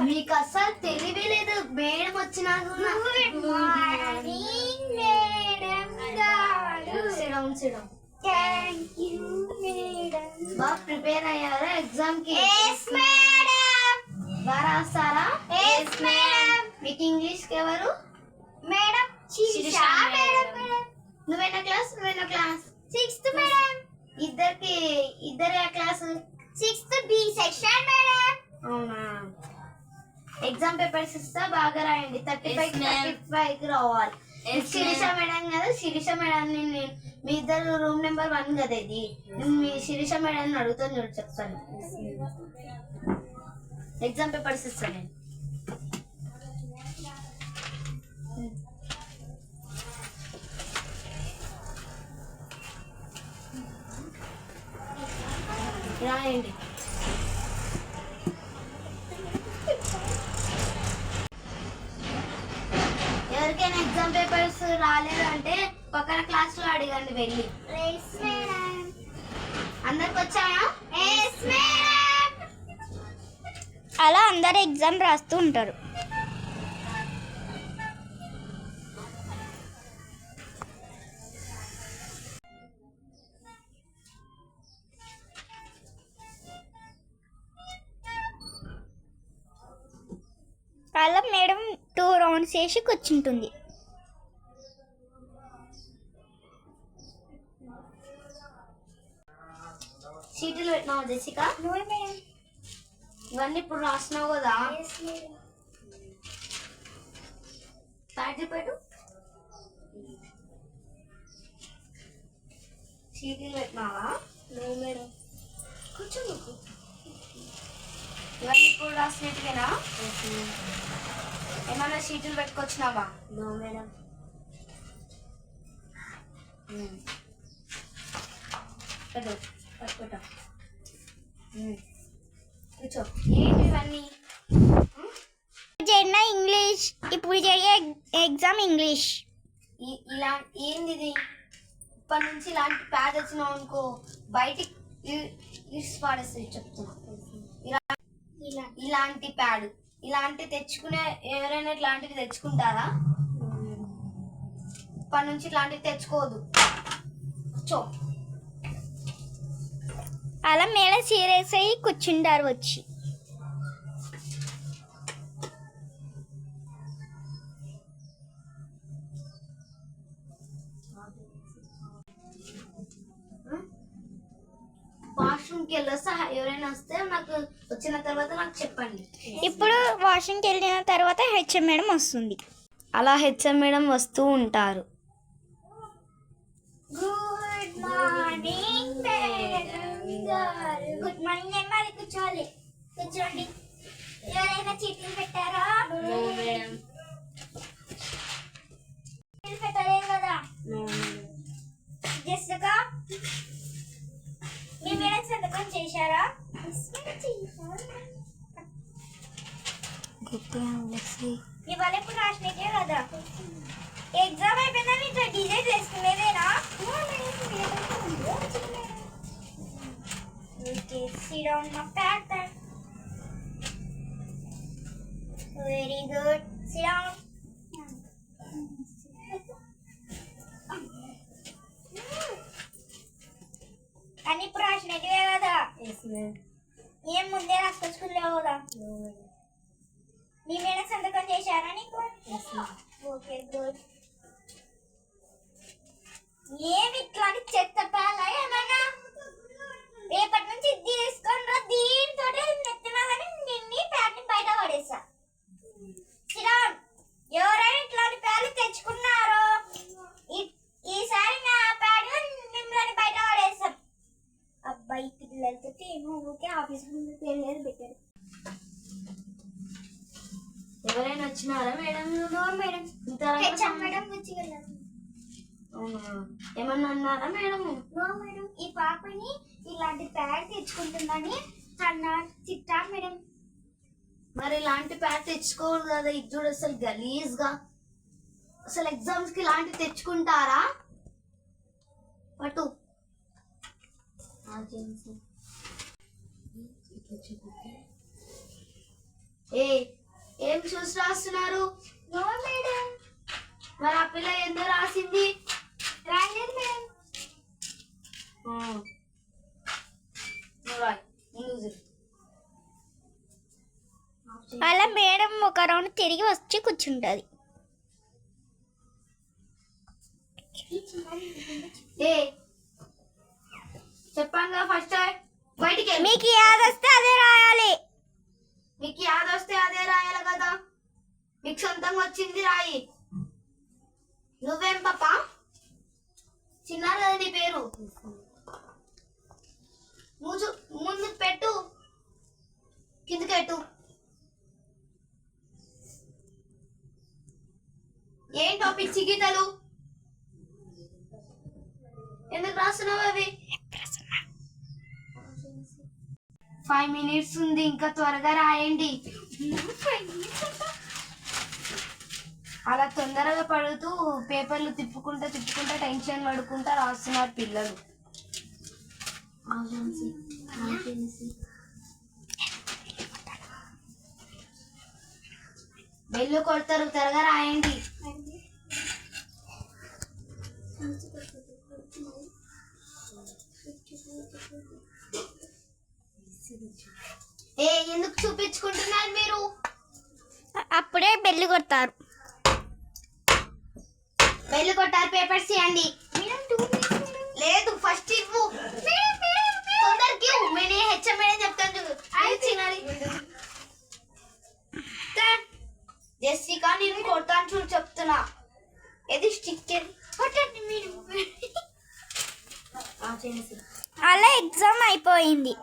మీకు అసలు తెలివి లేదు. మేడం వచ్చినా బాగా ప్రిపేర్ అయ్యారా ఎగ్జామ్ కి? బాగా రాస్తారా? మీకు ఇంగ్లీష్ కి ఎవరు మేడం? నువ్వైనా క్లాస్? 6th madam. ఇద్దరే class? 6th B section madam. అవునా? ఎగ్జామ్ పేపర్స్ ఇస్తా, బాగా రాయండి. 35 రావాలి. శిరీష మేడం కదా, శిరీష మేడం మీ ఇద్దరు రూమ్ నెంబర్ 1 కదా. ఇది మీ శిరీష మేడం అడుగుతాను, చూడు చెప్తాను. ఎగ్జామ్ పేపర్స్ ఇస్తాను నేను. రాయండి. ఎవరికైనా ఎగ్జామ్ పేపర్స్ రాలేదంటే పక్కన క్లాస్ లో అడగండి వెళ్ళి. అందరికి వచ్చాయా? అలా అందరు ఎగ్జామ్ రాస్తూ ఉంటారు. అలా మేడం 2 రౌండ్స్ వేసి కూర్చుంటుంది. షీట్లు పెట్టినావు జెసిక? ఇవన్నీ ఇప్పుడు రాసినావు కదా. ప్యాకెట్ పెట్టు. షీట్లు పెట్టినావా? మేడం కూర్చో. ఇవన్నీ ఇప్పుడు రాసినట్టుగా ఏమన్నా షీట్లు పెట్టుకొచ్చినావా? మేడం. పట్టుకుంటా. కూర్చో. ఏంటి ఇవన్నీ? ఇంగ్లీష్. ఇప్పుడు జరిగే ఎగ్జామ్ ఇంగ్లీష్. ఇలా ఏంది ఇది? ఇప్పటి నుంచి ఇలాంటి ప్యాడ్ వచ్చినావు అనుకో, బయటికి ఇడిసి పాడేస్తుంది చెప్తున్నా. ఇలాంటి ప్యాడ్ ఇలాంటి తెచ్చుకునే ఎవరైనా ఇట్లాంటివి తెచ్చుకుంటారా? ఇప్పటి నుంచి ఇట్లాంటివి తెచ్చుకోదు. చో. అలా మేడం సీరియస్ అయ్యి కూర్చుంటారు వచ్చి. వాష్రూమ్కి వెళ్ళొస్తా. ఎవరైనా వస్తే నాకు వచ్చిన తర్వాత నాకు చెప్పండి. ఇప్పుడు వాష్రూమ్కి వెళ్ళిన తర్వాత హెచ్ఎం మేడం వస్తుంది. అలా హెచ్ఎం మేడం వస్తూ ఉంటారు. గుడ్ మార్నింగ్ మేడం గారు. గుడ్ మార్నింగ్ ఏమో అది కూర్చోవాలి. కూర్చోండి. ఎవరైనా చీటీలు పెట్టారా? మేడం. పెట్టలేదు కదా. జెసికా మీ మేడం సంతకం చేశారా? ఇవాళ ఇప్పుడు రాసినట్టే కదా. ఎగ్జామ్ అయిపోయిందా ఇట్లా design చేసుకునేదేనా? Sit on my back. Very good. Sit down. అని ఇప్పుడు రాసినట్టే కదా. ఏం ముందే రాసుకొచ్చుకోలేవు కదా. మీ మేడం సంతకం చేశారా నీకు? Okay good. ఏమి ఇట్లాంటి చెత్త పాల ఏమన్నా రేపటి నుంచి తీసుకొని రా. దీంతో నెత్తినా కానీ నిన్ని ప్యాడ్ని బయట పడేసా. శ్రీరామ్ ఎవరైనా ఇట్లాంటి ప్యాడ్లు తెచ్చుకున్నారో ఈసారి నా ప్యాడ్ మిమ్మల్ని బయట పడేస్తాం. అబ్బాయి పిల్లలతో ఏమో ఊరికే ఆఫీస్ ముందు పేరు పెట్టారు. ఎవరైనా వచ్చినారా మేడం? No madam. మేడం వచ్చి వెళ్ళారు. ఏమన్నా అన్నారా మేడం? No madam. ఈ పాపని ఇలాంటి ప్యాడ్ తెచ్చుకుంటుందని అన్నారు. తిట్టారు మేడం. మరి ఇలాంటి ప్యాడ్ తెచ్చుకోరు కదా. ఇది చూడు అసలు గలీజ్ గా. అసలు ఎగ్జామ్స్ కి ఇలాంటి తెచ్చుకుంటారా? పట్టు. ఏ ఏం చూసి రాస్తున్నారు? No madam. మరి ఆ పిల్ల ఎందుకు రాసింది? రాలేదు మేడం. అలా మేడం ఒక రౌండ్ తిరిగి వచ్చి కూర్చుంటది. ఏ చెప్పాను కదా ఫస్ట్ బయటికి. మీకు యాద్ వస్తే అదే రాయాలి. మీకు యాద వస్తే అదే రాయాలి కదా. మీకు సొంతంగా వచ్చింది రాయి. నువ్వేం పాప చిన్నారు కదా నీ పేరు. ముందు పెట్టు, కిందకి పెట్టు. ఏంటో పిచ్చి గీతలు ఎందుకు రాస్తున్నావు అవి? 5 minutes ఉంది, ఇంకా త్వరగా రాయండి. అలా తొందరగా పడుతూ పేపర్లు తిప్పుకుంటా టెన్షన్ పడుకుంటా రాస్తున్నారు పిల్లలు. బెల్లు కొడతారు, త్వరగా రాయండి. ఏ ఎందుకు చూపించుకుంటున్నారు మీరు? అప్పుడే బెల్లు కొడతారు. బెల్లు కొట్టారు, పేపర్స్ ఇవ్వండి. లేదు ఫస్ట్ ఇవ్వు. తొందరకి ఇవ్వు. నేను హెచ్ఎం చెప్తాను చూడు. జెస్సికా నేను కొడతాను చూడు చెప్తున్నా. ఏది స్టిక్ కొట్టండి మీరు. అలా ఎగ్జామ్ అయిపోయింది.